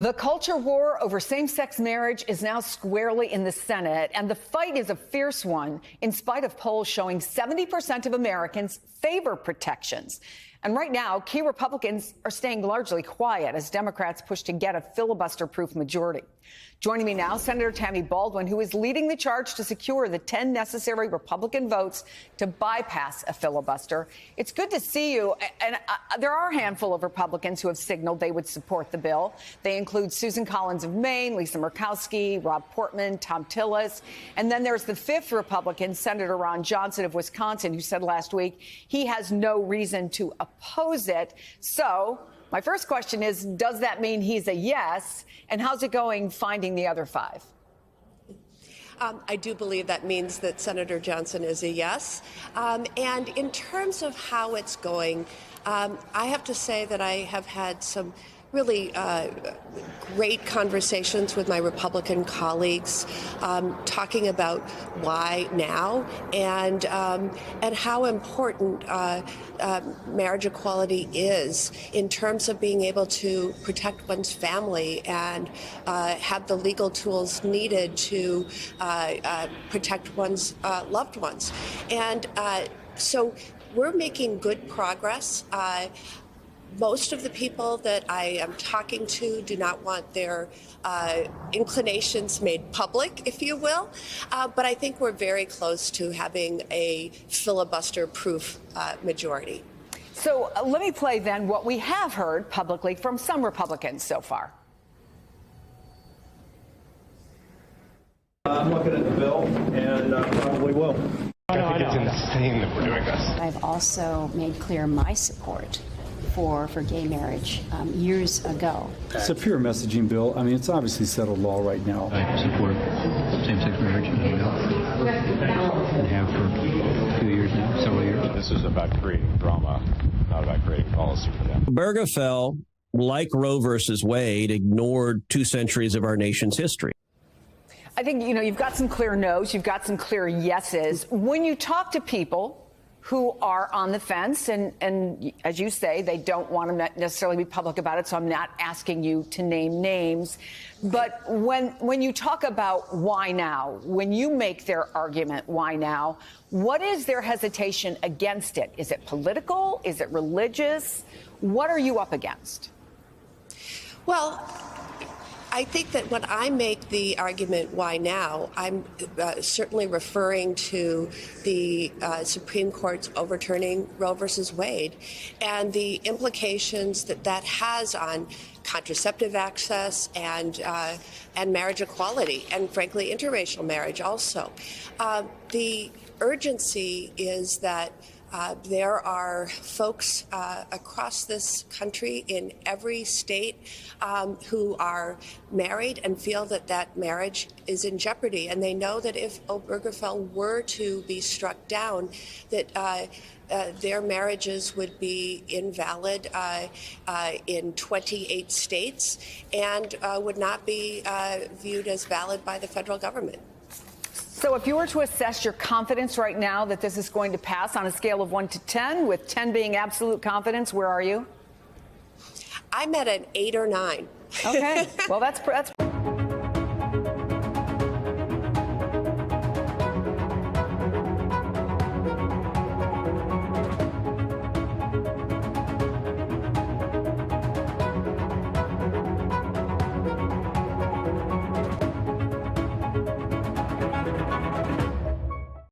The culture war over same-sex marriage is now squarely in the Senate, and the fight is a fierce one, in spite of polls showing 70% of Americans favor protections. And right now, key Republicans are staying largely quiet as Democrats push to get a filibuster-proof majority. Joining me now, Senator Tammy Baldwin, who is leading the charge to secure the 10 necessary Republican votes to bypass a filibuster. It's good to see you. And there are a handful of Republicans who have signaled they would support the bill. They include Susan Collins of Maine, Lisa Murkowski, Rob Portman, Thom Tillis. And then there's the fifth Republican, Senator Ron Johnson of Wisconsin, who said last week he has no reason to oppose it. So my first question is, does that mean he's a yes? And how's it going finding the other five? I do believe that means that Senator Johnson is a yes. And in terms of how it's going, I have to say that I have had some really great conversations with my Republican colleagues, talking about why now and how important marriage equality is in terms of being able to protect one's family and have the legal tools needed to protect one's loved ones. And so we're making good progress. Most of the people that I am talking to do not want their inclinations made public, if you will. But I think we're very close to having a filibuster-proof majority. So let me play then what we have heard publicly from some Republicans so far. I'm looking at the bill and probably will. I think it's insane that we're doing this. I've also made clear my support for gay marriage years ago. It's a pure messaging bill. I mean, it's obviously settled law right now. I support same-sex marriage and have for a few years now, several years. This is about creating drama, not about creating policy for them. Obergefell, like Roe versus Wade, ignored 2 centuries of our nation's history. I think, you've got some clear no's, you've got some clear yeses. When you talk to people who are on the fence, and as you say, they don't want to necessarily be public about it, so I'm not asking you to name names. But when you talk about why now, when you make their argument, why now, what is their hesitation against it? Is it political? Is it religious? What are you up against? Well, I think that when I make the argument, why now, I'm certainly referring to the Supreme Court's overturning Roe versus Wade and the implications that has on contraceptive access and marriage equality and, frankly, interracial marriage also. The urgency is that there are folks across this country in every state who are married and feel that marriage is in jeopardy. And they know that if Obergefell were to be struck down, that their marriages would be invalid in 28 states and would not be viewed as valid by the federal government. So if you were to assess your confidence right now that this is going to pass on a scale of 1 to 10, with 10 being absolute confidence, where are you? I'm at an 8 or 9. Okay. Well, that's